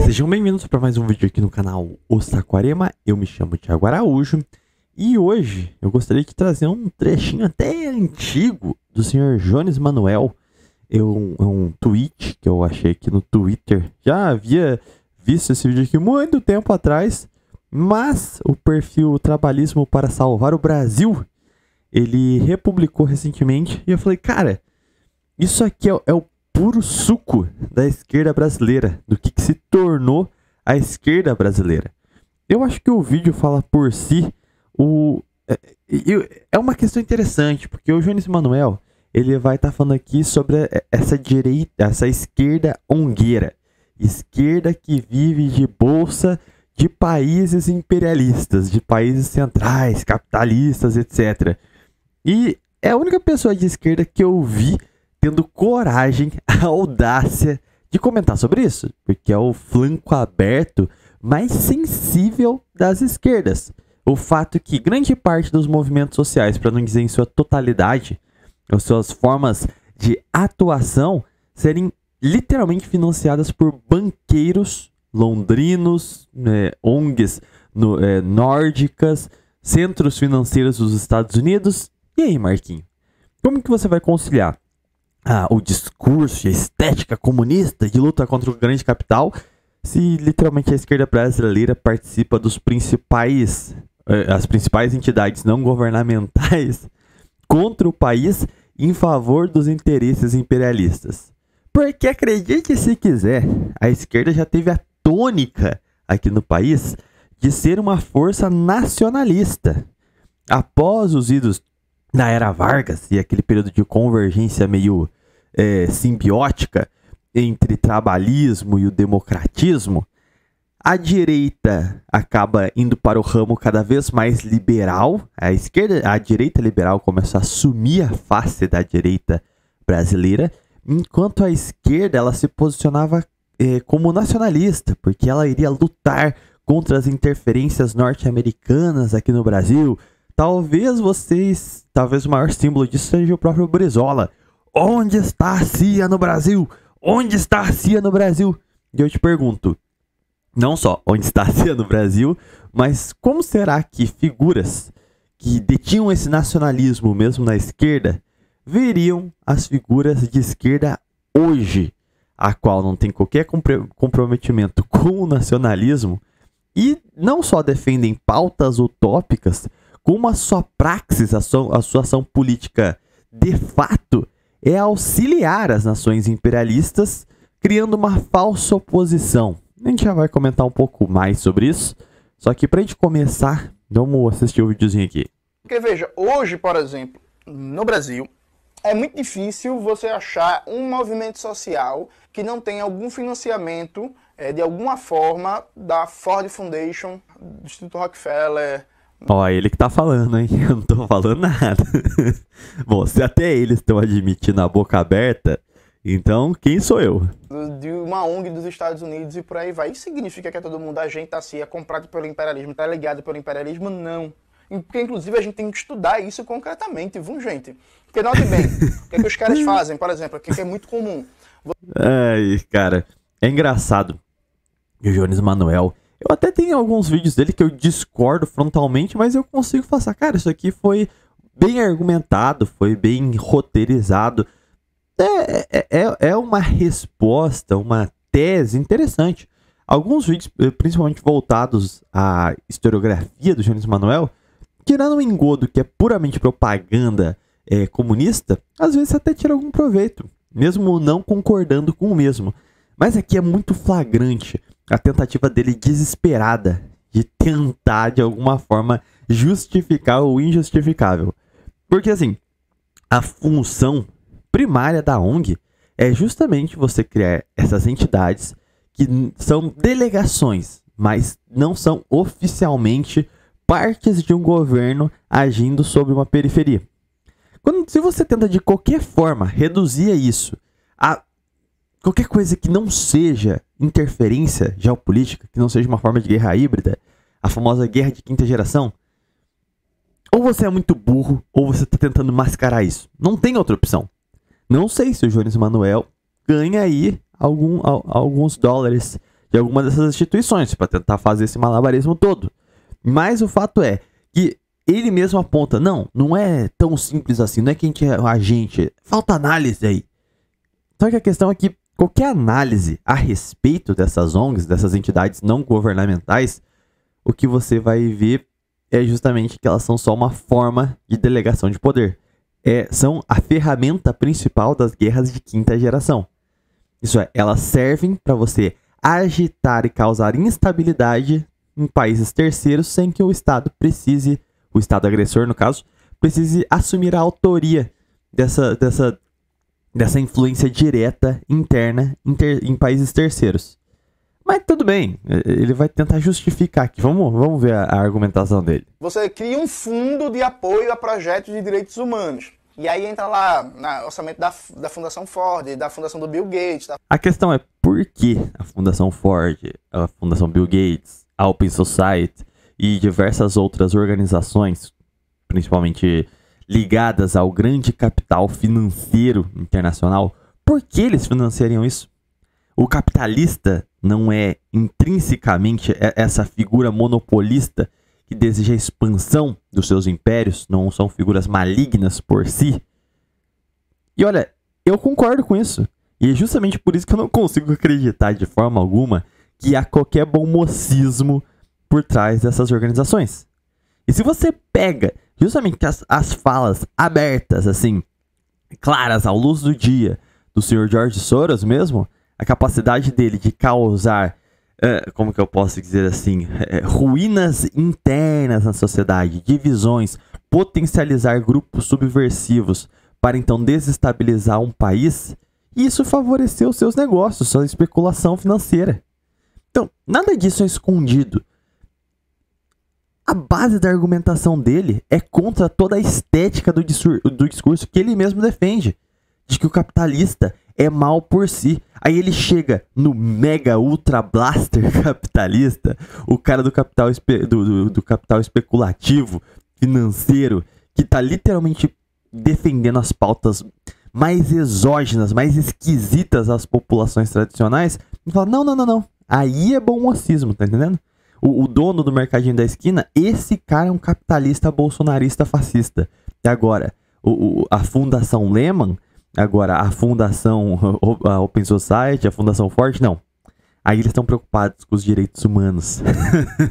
Sejam bem-vindos para mais um vídeo aqui no canal O Saquarema. Eu me chamo Thiago Araújo e hoje eu gostaria de trazer um trechinho até antigo do senhor Jones Manuel. Um tweet que eu achei aqui no Twitter. Já havia visto esse vídeo aqui muito tempo atrás, mas o perfil Trabalhismo para Salvar o Brasil, ele republicou recentemente e eu falei, cara, isso aqui é o puro suco da esquerda brasileira, do que se tornou a esquerda brasileira. Eu acho que o vídeo fala por si. É uma questão interessante, porque o Jones Manuel, ele vai estar falando aqui sobre essa direita, essa esquerda ongueira, esquerda que vive de bolsa de países imperialistas, de países centrais, capitalistas, etc. E é a única pessoa de esquerda que eu vi tendo coragem, a audácia de comentar sobre isso, porque é o flanco aberto mais sensível das esquerdas. O fato que grande parte dos movimentos sociais, para não dizer em sua totalidade, as suas formas de atuação, serem literalmente financiadas por banqueiros londrinos, ONGs nórdicas, centros financeiros dos Estados Unidos. E aí, Marquinho? Como que você vai conciliar o discurso e a estética comunista de luta contra o grande capital, se literalmente a esquerda brasileira participa dos as principais entidades não governamentais contra o país em favor dos interesses imperialistas? Porque acredite se quiser, a esquerda já teve a tônica aqui no país de ser uma força nacionalista. Após os idos da era Vargas e aquele período de convergência meio simbiótica entre trabalhismo e o democratismo, a direita acaba indo para o ramo cada vez mais liberal. A direita liberal começa a assumir a face da direita brasileira, enquanto a esquerda ela se posicionava como nacionalista, porque ela iria lutar contra as interferências norte-americanas aqui no Brasil. Talvez o maior símbolo disso seja o próprio Brizola. Onde está a CIA no Brasil? Onde está a CIA no Brasil? E eu te pergunto, não só onde está a CIA no Brasil, mas como será que figuras que detinham esse nacionalismo mesmo na esquerda veriam as figuras de esquerda hoje, a qual não tem qualquer comprometimento com o nacionalismo e não só defendem pautas utópicas, como a sua praxis, a sua ação política de fato é auxiliar as nações imperialistas, criando uma falsa oposição. A gente já vai comentar um pouco mais sobre isso, só que para a gente começar, vamos assistir o videozinho aqui. Porque veja, hoje, por exemplo, no Brasil, é muito difícil você achar um movimento social que não tenha algum financiamento, de alguma forma, da Ford Foundation, do Instituto Rockefeller. Ó, ele que tá falando, hein? Eu não tô falando nada. Bom, se até eles estão admitindo a boca aberta, então quem sou eu? De uma ONG dos Estados Unidos e por aí vai. Isso significa que é todo mundo agente da CIA, comprado pelo imperialismo, tá ligado pelo imperialismo? Não. Porque, inclusive, a gente tem que estudar isso concretamente, viu, gente? Porque, note bem, o que é que os caras fazem, por exemplo, o que é muito comum. Ai, cara, é engraçado. E o Jones Manuel, eu até tenho alguns vídeos dele que eu discordo frontalmente, mas eu consigo falar, cara, isso aqui foi bem argumentado, foi bem roteirizado. É uma resposta, uma tese interessante. Alguns vídeos, principalmente voltados à historiografia do Jones Manuel, tirando o engodo que é puramente propaganda comunista, às vezes até tira algum proveito, mesmo não concordando com o mesmo. Mas aqui é muito flagrante a tentativa dele desesperada de tentar, de alguma forma, justificar o injustificável. Porque, assim, a função primária da ONG é justamente você criar essas entidades que são delegações, mas não são oficialmente partes de um governo agindo sobre uma periferia. Se você tenta, de qualquer forma, reduzir isso a qualquer coisa que não seja interferência geopolítica, que não seja uma forma de guerra híbrida, a famosa guerra de quinta geração, ou você é muito burro, ou você está tentando mascarar isso. Não tem outra opção. Não sei se o Jones Manuel ganha aí alguns dólares de alguma dessas instituições para tentar fazer esse malabarismo todo. Mas o fato é que ele mesmo aponta, não é tão simples assim, não é que a gente é agente, falta análise aí. Só que a questão é que qualquer análise a respeito dessas ONGs, dessas entidades não governamentais, o que você vai ver é justamente que elas são só uma forma de delegação de poder. São a ferramenta principal das guerras de quinta geração. Isso é, elas servem para você agitar e causar instabilidade em países terceiros sem que o Estado precise, o Estado agressor no caso, precise assumir a autoria dessa influência direta interna em países terceiros. Mas tudo bem, ele vai tentar justificar aqui. Vamos ver a argumentação dele. Você cria um fundo de apoio a projetos de direitos humanos. E aí entra lá no orçamento da Fundação Ford, da Fundação do Bill Gates. A questão é por que a Fundação Ford, a Fundação Bill Gates, a Open Society e diversas outras organizações, principalmente ligadas ao grande capital financeiro internacional, por que eles financiariam isso? O capitalista não é intrinsecamente essa figura monopolista que deseja a expansão dos seus impérios, não são figuras malignas por si. E olha, eu concordo com isso. E é justamente por isso que eu não consigo acreditar de forma alguma que há qualquer bom mocismo por trás dessas organizações. E se você pega justamente as falas abertas, assim, claras, à luz do dia, do Sr. George Soros mesmo, a capacidade dele de causar, como que eu posso dizer assim, ruínas internas na sociedade, divisões, potencializar grupos subversivos para então desestabilizar um país, isso favoreceu seus negócios, sua especulação financeira. Então, nada disso é escondido. A base da argumentação dele é contra toda a estética do discurso que ele mesmo defende, de que o capitalista é mal por si. Aí ele chega no mega ultra blaster capitalista, o cara do capital, do capital especulativo, financeiro, que tá literalmente defendendo as pautas mais exógenas, mais esquisitas às populações tradicionais, e fala, não. Aí é bom mocismo, tá entendendo? O dono do mercadinho da esquina, esse cara é um capitalista bolsonarista fascista. E agora, a Fundação Lehman, agora a Fundação a Open Society, a Fundação Ford, não. Aí eles estão preocupados com os direitos humanos.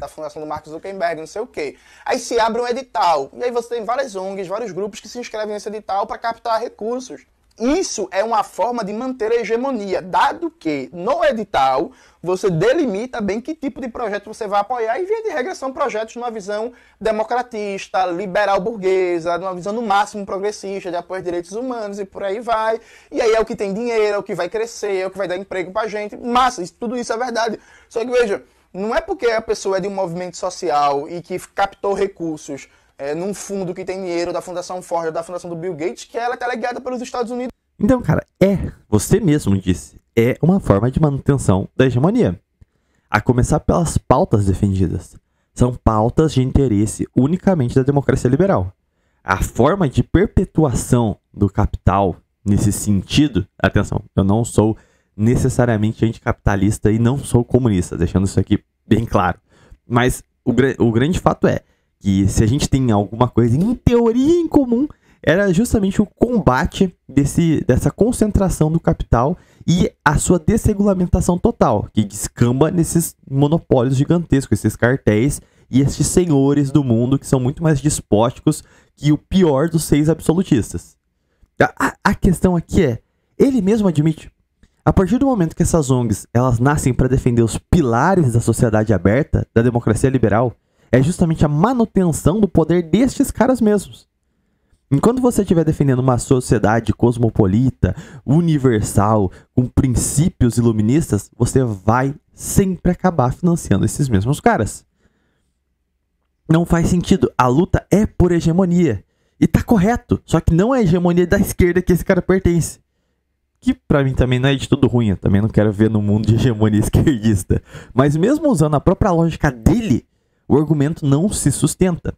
Da Fundação do Mark Zuckerberg, não sei o quê. Aí se abre um edital. E aí você tem várias ONGs, vários grupos que se inscrevem nesse edital para captar recursos. Isso é uma forma de manter a hegemonia, dado que no edital você delimita bem que tipo de projeto você vai apoiar e, via de regra, são projetos numa visão democratista, liberal burguesa, numa visão no máximo progressista, de apoio aos direitos humanos e por aí vai. E aí é o que tem dinheiro, é o que vai crescer, é o que vai dar emprego pra gente. Massa, tudo isso é verdade. Só que, veja, não é porque a pessoa é de um movimento social e que captou recursos num fundo que tem dinheiro da Fundação Ford, da Fundação do Bill Gates, que ela está legada pelos Estados Unidos. Então, cara, você mesmo disse, é uma forma de manutenção da hegemonia. A começar pelas pautas defendidas. São pautas de interesse unicamente da democracia liberal. A forma de perpetuação do capital nesse sentido, atenção, eu não sou necessariamente anticapitalista e não sou comunista, deixando isso aqui bem claro. Mas o grande fato é que se a gente tem alguma coisa em teoria em comum, era justamente o combate dessa concentração do capital e a sua desregulamentação total, que descamba nesses monopólios gigantescos, esses cartéis e esses senhores do mundo que são muito mais despóticos que o pior dos 6 absolutistas. A questão aqui ele mesmo admite, a partir do momento que essas ONGs elas nascem para defender os pilares da sociedade aberta, da democracia liberal, é justamente a manutenção do poder destes caras mesmos. Enquanto você estiver defendendo uma sociedade cosmopolita, universal, com princípios iluministas, você vai sempre acabar financiando esses mesmos caras. Não faz sentido. A luta é por hegemonia. E tá correto. Só que não é a hegemonia da esquerda que esse cara pertence. Que pra mim também não é de tudo ruim. Eu também não quero ver no mundo de hegemonia esquerdista. Mas mesmo usando a própria lógica dele, o argumento não se sustenta.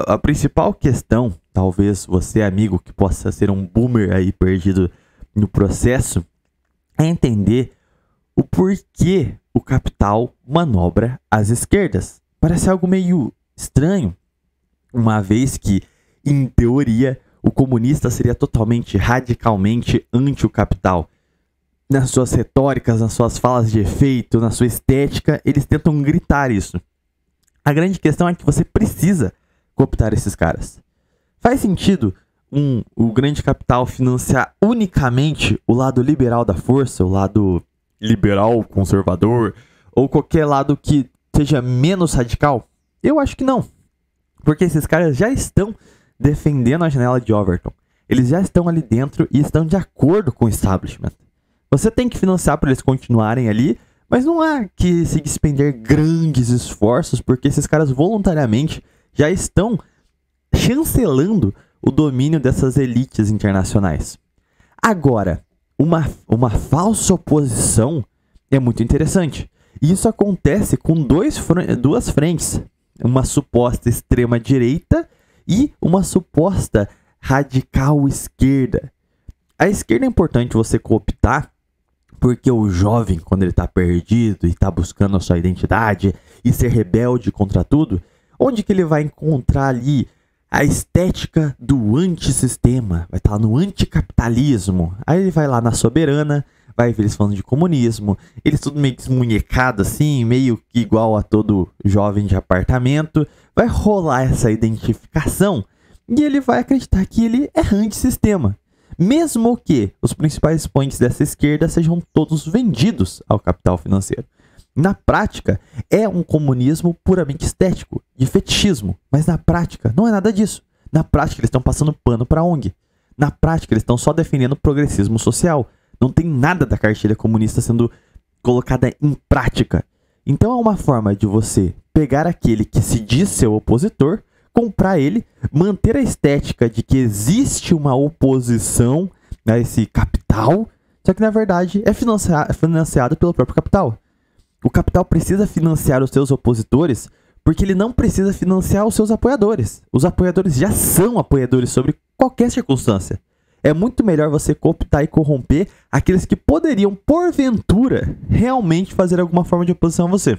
A principal questão, talvez você, amigo, que possa ser um boomer aí perdido no processo, é entender o porquê o capital manobra as esquerdas. Parece algo meio estranho, uma vez que, em teoria, o comunista seria totalmente, radicalmente anti o capital. Nas suas retóricas, nas suas falas de efeito, na sua estética, eles tentam gritar isso. A grande questão é que você precisa cooptar esses caras. Faz sentido o grande capital financiar unicamente o lado liberal da força, o lado liberal, conservador, ou qualquer lado que seja menos radical? Eu acho que não. Porque esses caras já estão defendendo a janela de Overton. Eles já estão ali dentro e estão de acordo com o establishment. Você tem que financiar para eles continuarem ali, mas não há que se despender grandes esforços, porque esses caras voluntariamente já estão chancelando o domínio dessas elites internacionais. Agora, uma falsa oposição é muito interessante. E isso acontece com duas frentes. Uma suposta extrema-direita e uma suposta radical esquerda. A esquerda é importante você cooptar, porque o jovem, quando ele está perdido e está buscando a sua identidade e ser rebelde contra tudo, onde que ele vai encontrar ali a estética do antissistema? Vai estar no anticapitalismo. Aí ele vai lá na Soberana, vai ver eles falando de comunismo, eles tudo meio desmunhecado assim, meio que igual a todo jovem de apartamento. Vai rolar essa identificação e ele vai acreditar que ele é antissistema. Mesmo que os principais expoentes dessa esquerda sejam todos vendidos ao capital financeiro. Na prática, é um comunismo puramente estético, de fetichismo. Mas na prática, não é nada disso. Na prática, eles estão passando pano para a ONG. Na prática, eles estão só defendendo o progressismo social. Não tem nada da cartilha comunista sendo colocada em prática. Então é uma forma de você pegar aquele que se diz seu opositor, comprar ele, manter a estética de que existe uma oposição a esse capital, só que na verdade é financiado pelo próprio capital. O capital precisa financiar os seus opositores porque ele não precisa financiar os seus apoiadores. Os apoiadores já são apoiadores sobre qualquer circunstância. É muito melhor você cooptar e corromper aqueles que poderiam, porventura, realmente fazer alguma forma de oposição a você.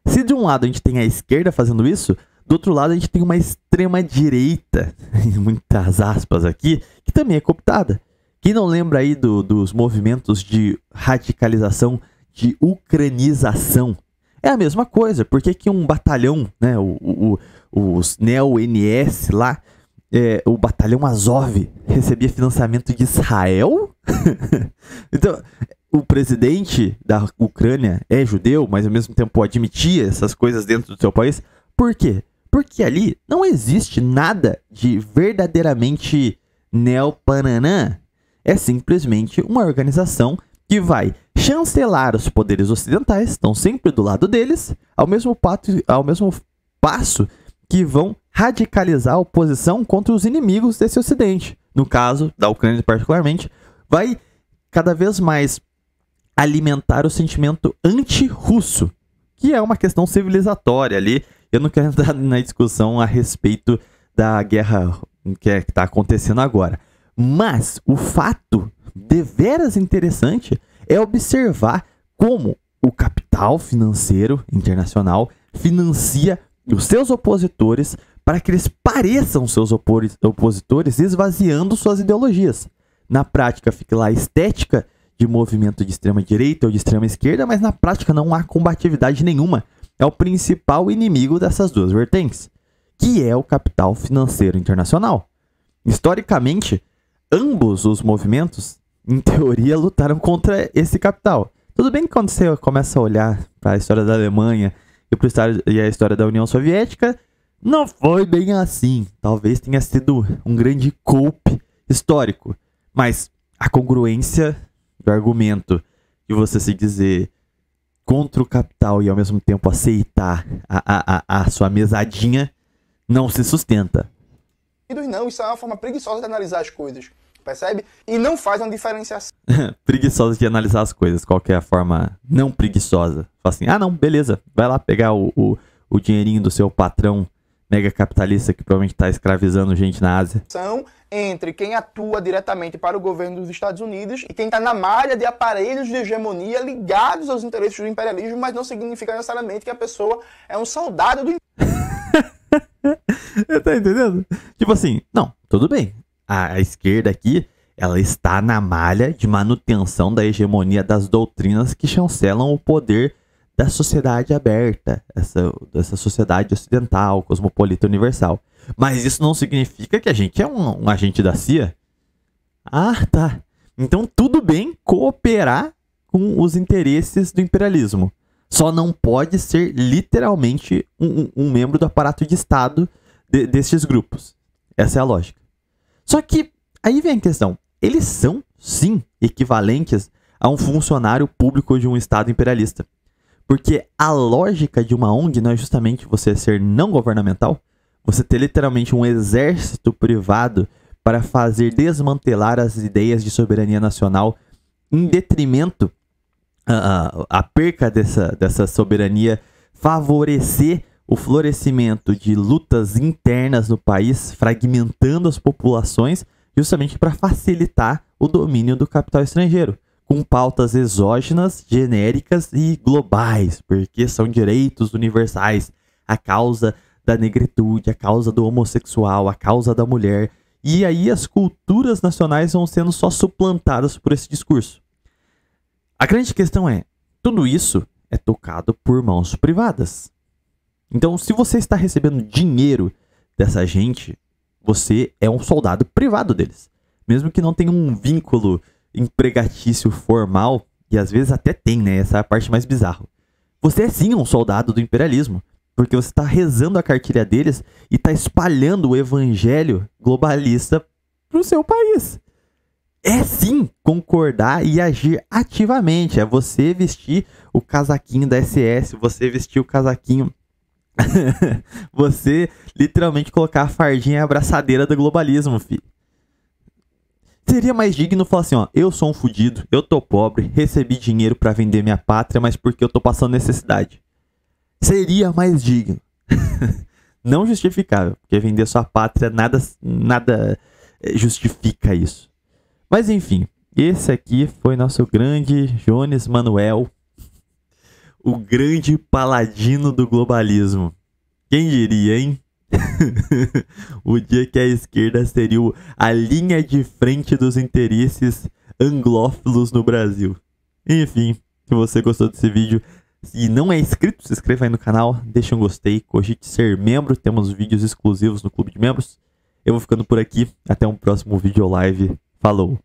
Se de um lado a gente tem a esquerda fazendo isso, do outro lado a gente tem uma extrema-direita, muitas aspas aqui, que também é cooptada. Quem não lembra aí dos movimentos de radicalização, de ucranização? É a mesma coisa. Por que um batalhão, né, os Neo-NS lá, o batalhão Azov recebia financiamento de Israel? Então, o presidente da Ucrânia é judeu, mas ao mesmo tempo admitia essas coisas dentro do seu país. Por quê? Porque ali não existe nada de verdadeiramente neopananã. É simplesmente uma organização que vai chancelar os poderes ocidentais, estão sempre do lado deles, ao mesmo passo que vão radicalizar a oposição contra os inimigos desse ocidente. No caso da Ucrânia particularmente, vai cada vez mais alimentar o sentimento anti-russo, que é uma questão civilizatória ali. Eu não quero entrar na discussão a respeito da guerra que está acontecendo agora. Mas o fato deveras interessante é observar como o capital financeiro internacional financia os seus opositores para que eles pareçam seus opositores, esvaziando suas ideologias. Na prática fica lá a estética de movimento de extrema direita ou de extrema esquerda, mas na prática não há combatividade nenhuma. É o principal inimigo dessas duas vertentes, que é o capital financeiro internacional. Historicamente, ambos os movimentos, em teoria, lutaram contra esse capital. Tudo bem que quando você começa a olhar para a história da Alemanha e a história da União Soviética, não foi bem assim. Talvez tenha sido um grande golpe histórico. Mas a congruência do argumento de você se dizer contra o capital e ao mesmo tempo aceitar a sua mesadinha não se sustenta. Não, isso é uma forma preguiçosa de analisar as coisas, percebe? E não faz uma diferenciação. Preguiçosa de analisar as coisas, qual que é a forma não preguiçosa? Fala assim, não, beleza, vai lá pegar o dinheirinho do seu patrão mega capitalista que provavelmente está escravizando gente na Ásia. Entre quem atua diretamente para o governo dos Estados Unidos e quem está na malha de aparelhos de hegemonia ligados aos interesses do imperialismo, mas não significa necessariamente que a pessoa é um soldado do Tá entendendo? Tipo assim, não, tudo bem. A esquerda aqui, ela está na malha de manutenção da hegemonia das doutrinas que chancelam o poder da sociedade aberta, essa sociedade ocidental, cosmopolita, universal. Mas isso não significa que a gente é um agente da CIA. Ah, tá. Então tudo bem cooperar com os interesses do imperialismo. Só não pode ser literalmente um membro do aparato de Estado destes grupos. Essa é a lógica. Só que aí vem a questão. Eles são, sim, equivalentes a um funcionário público de um Estado imperialista. Porque a lógica de uma ONG não é justamente você ser não governamental, você ter literalmente um exército privado para fazer desmantelar as ideias de soberania nacional em detrimento a perca dessa soberania, favorecer o florescimento de lutas internas no país, fragmentando as populações, justamente para facilitar o domínio do capital estrangeiro, com pautas exógenas, genéricas e globais, porque são direitos universais, a causa da negritude, a causa do homossexual, a causa da mulher, e aí as culturas nacionais vão sendo só suplantadas por esse discurso. A grande questão é, tudo isso é tocado por mãos privadas. Então, se você está recebendo dinheiro dessa gente, você é um soldado privado deles. Mesmo que não tenha um vínculo empregatício formal, e às vezes até tem, né? Essa é a parte mais bizarra. Você é sim um soldado do imperialismo, porque você está rezando a cartilha deles e está espalhando o evangelho globalista para o seu país. É sim concordar e agir ativamente. É você vestir o casaquinho da SS, você vestir o casaquinho... você literalmente colocar a fardinha e a abraçadeira do globalismo, filho. Seria mais digno falar assim, ó, eu sou um fudido, eu tô pobre, recebi dinheiro pra vender minha pátria, mas porque eu tô passando necessidade. Seria mais digno. Não justificável, porque vender sua pátria nada justifica isso. Mas enfim, esse aqui foi nosso grande Jones Manuel, o grande paladino do globalismo. Quem diria, hein? O dia que a esquerda seria a linha de frente dos interesses anglófilos no Brasil. Enfim, se você gostou desse vídeo e não é inscrito, se inscreva aí no canal, deixa um gostei, cogite ser membro, temos vídeos exclusivos no clube de membros. Eu vou ficando por aqui, até um próximo vídeo live. Falou!